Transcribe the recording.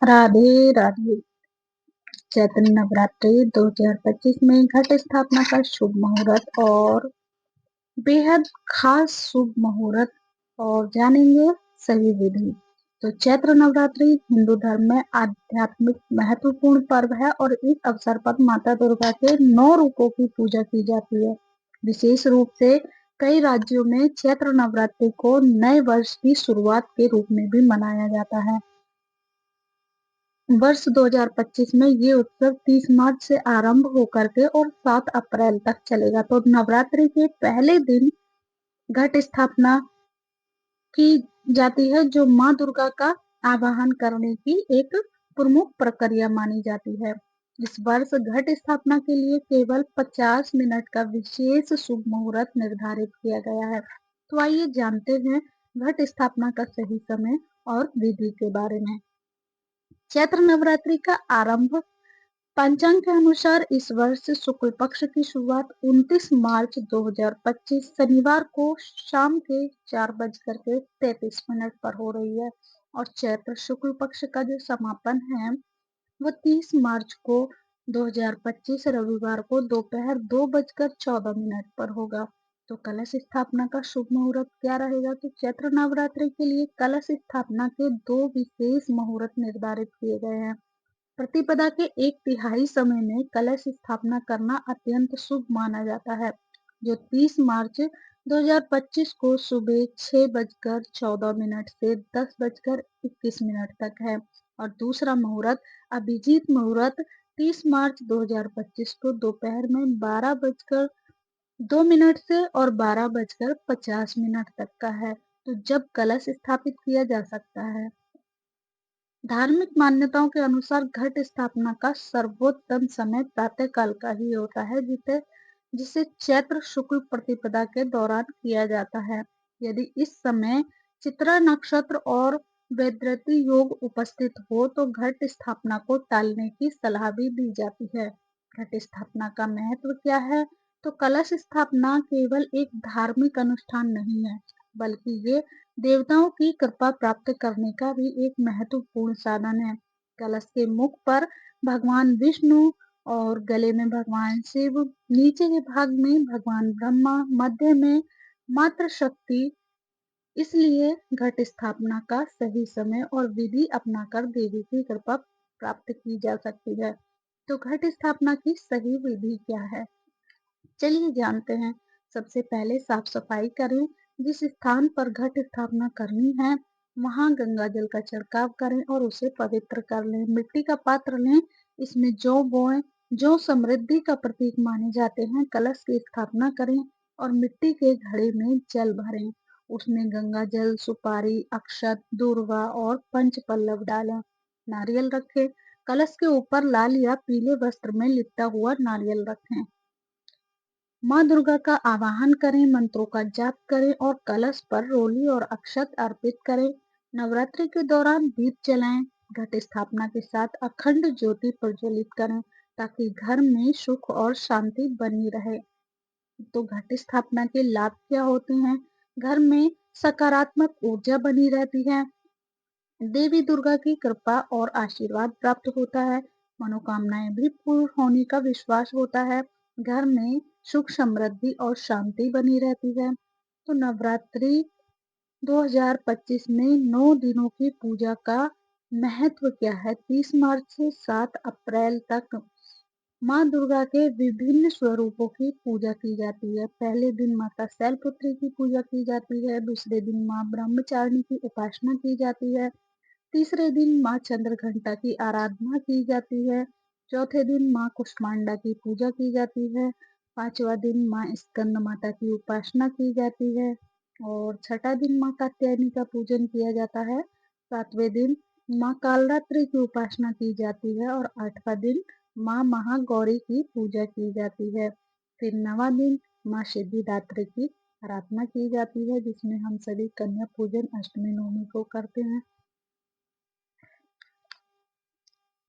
राधे राधे। चैत्र नवरात्रि 2025 में घट स्थापना का शुभ मुहूर्त और बेहद खास शुभ मुहूर्त और जानेंगे सही विधि। तो चैत्र नवरात्रि हिंदू धर्म में आध्यात्मिक महत्वपूर्ण पर्व है और इस अवसर पर माता दुर्गा के 9 रूपों की पूजा की जाती है। विशेष रूप से कई राज्यों में चैत्र नवरात्रि को नए वर्ष की शुरुआत के रूप में भी मनाया जाता है। वर्ष 2025 में ये उत्सव 30 मार्च से आरंभ होकर के और 7 अप्रैल तक चलेगा। तो नवरात्रि के पहले दिन घट स्थापना की जाती है, जो माँ दुर्गा का आवाहन करने की एक प्रमुख प्रक्रिया मानी जाती है। इस वर्ष घट स्थापना के लिए केवल 50 मिनट का विशेष शुभ मुहूर्त निर्धारित किया गया है। तो आइए जानते हैं घट स्थापना का सही समय और विधि के बारे में। चैत्र नवरात्रि का आरंभ पंचांग के अनुसार इस वर्ष शुक्ल पक्ष की शुरुआत 29 मार्च 2025 शनिवार को शाम के 4:33 पर हो रही है और चैत्र शुक्ल पक्ष का जो समापन है वो 30 मार्च को 2025 रविवार को दोपहर 2:14 पर होगा। तो कलश स्थापना का शुभ मुहूर्त क्या रहेगा? तो चैत्र नवरात्रि के लिए कलश स्थापना के 2 विशेष मुहूर्त निर्धारित किए गए हैं। प्रतिपदा के 1/3 समय में कलश स्थापना करना अत्यंत शुभ माना जाता है, जो 30 मार्च 2025 को सुबह 6:14 से 10:21 तक है और दूसरा मुहूर्त अभिजीत मुहूर्त 30 मार्च 2025 को दोपहर में 12:02 से और 12:50 तक का है। तो जब कलश स्थापित किया जा सकता है। धार्मिक मान्यताओं के अनुसार घट स्थापना का सर्वोत्तम समय प्रातःकाल का ही होता है, जिसे चैत्र शुक्ल प्रतिपदा के दौरान किया जाता है। यदि इस समय चित्रा नक्षत्र और वैदृति योग उपस्थित हो तो घट स्थापना को टालने की सलाह भी दी जाती है। घट स्थापना का महत्व क्या है? तो कलश स्थापना केवल एक धार्मिक अनुष्ठान नहीं है, बल्कि ये देवताओं की कृपा प्राप्त करने का भी एक महत्वपूर्ण साधन है। कलश के मुख पर भगवान विष्णु और गले में भगवान शिव, नीचे के भाग में भगवान ब्रह्मा, मध्य में मातृ शक्ति। इसलिए घट स्थापना का सही समय और विधि अपनाकर देवी की कृपा प्राप्त की जा सकती है। तो घट स्थापना की सही विधि क्या है? चलिए जानते हैं। सबसे पहले साफ सफाई करें। जिस स्थान पर घट स्थापना करनी है वहां गंगा जल का छिड़काव करें और उसे पवित्र कर लें। मिट्टी का पात्र लें, इसमें जौ बोएं। जौ समृद्धि का प्रतीक माने जाते हैं। कलश की स्थापना करें और मिट्टी के घड़े में जल भरें। उसमें गंगा जल, सुपारी, अक्षत, दूर्वा और पंच पल्लव डालें। नारियल रखें। कलश के ऊपर लाल या पीले वस्त्र में लिपटा हुआ नारियल रखें। माँ दुर्गा का आवाहन करें, मंत्रों का जाप करें और कलश पर रोली और अक्षत अर्पित करें। नवरात्रि के दौरान दीप जलाएं। घट स्थापना के साथ अखंड ज्योति प्रज्वलित करें ताकि घर में सुख और शांति बनी रहे। तो घट स्थापना के लाभ क्या होते हैं? घर में सकारात्मक ऊर्जा बनी रहती है। देवी दुर्गा की कृपा और आशीर्वाद प्राप्त होता है। मनोकामनाएं भी पूर्ण होने का विश्वास होता है। घर में सुख, समृद्धि और शांति बनी रहती है। तो नवरात्रि 2025 में 9 दिनों की पूजा का महत्व क्या है? 30 मार्च से 7 अप्रैल तक माँ दुर्गा के विभिन्न स्वरूपों की पूजा की जाती है। पहले दिन माता शैलपुत्री की पूजा की जाती है। दूसरे दिन माँ ब्रह्मचारिणी की उपासना की जाती है। तीसरे दिन माँ चंद्रघंटा की आराधना की जाती है। चौथे दिन माँ कुष्मांडा की पूजा की जाती है। पांचवा दिन माँ स्कंद माता की उपासना की जाती है और छठा दिन माँ कात्यायनी का पूजन किया जाता है। सातवें दिन माँ कालरात्रि की उपासना की जाती है और आठवां दिन माँ महागौरी की पूजा की जाती है। फिर नवा दिन माँ सिद्धिदात्री की आराधना की जाती है, जिसमें हम सभी कन्या पूजन अष्टमी नवमी को करते हैं।